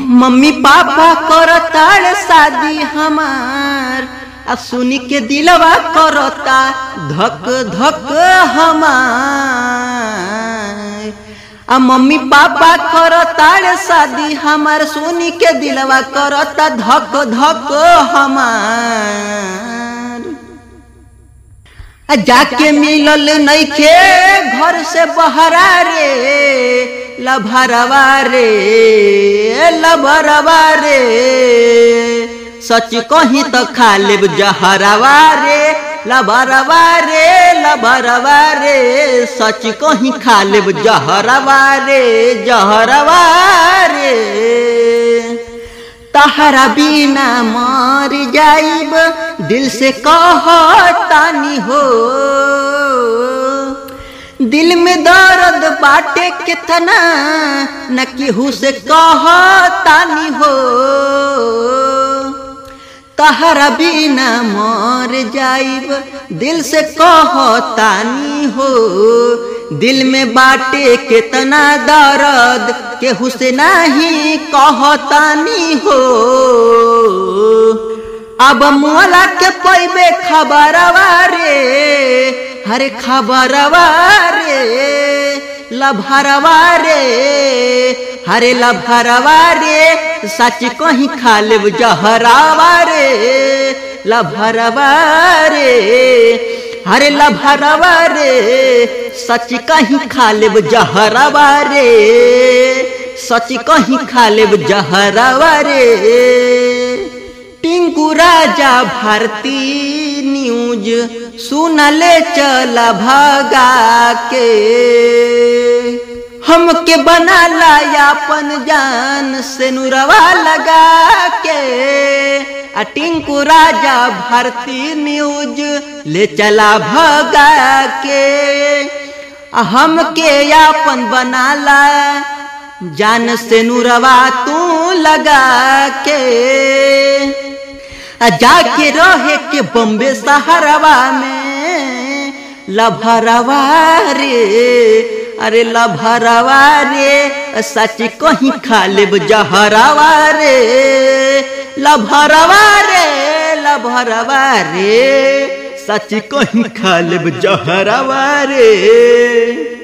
Mummy papa करताड़ शादी हमार, आ सुनी के दिलवा करता धक धक हमार। आ मम्मी पापा करताड़ शादी हमार, सुनी के दिलवा करता धक धक हमार। जाके मिलल नइखे घर से बहरा रे, लभरवा रे लभरवा रे। सच कहीं तो खा लेब जहरवा रे, लभरवा रे लभरवा रे। सच कहीं खा लेब जहरवा रे जहरवा रे। तहरा बिना मर जाइब दिल से कहतानी हो, दिल में दर्द बाटे कितना न केहू से कहतानी हो। तहरा बिना मर जाइब दिल से कहतानी हो, दिल में बाटे कितना दर्द केहू से नहीं कहतानी हो। अब मोला के पैबे खबरवा रे, हरे खबरवा रे लभरवा रे, हरे लभरवा रे। सच कहीं खा लेब जहरवा रे लभरवा रे, हरे लभरवा रे। सच कहीं खा लेब जहरवा रे, सच कहीं खा लेब जहरवा रे। टिंकू राजा भारती न्यूज सुनले चला भगा के, हमके बना लाया अपन जान से नुरवा लगा के। टिंकू राजा भारती न्यूज ले चला भगा के, हमके अपन बना ला जान से नुरवा तू लगा के। जाके रहे के बम्बे शहरवा में लभरवा रे, अरे लभरवा रे। सच कहीं खा लेब जहरवा रे लभरवा रे लभरवा रे। सच कहीं खा लेब जहरवा रे।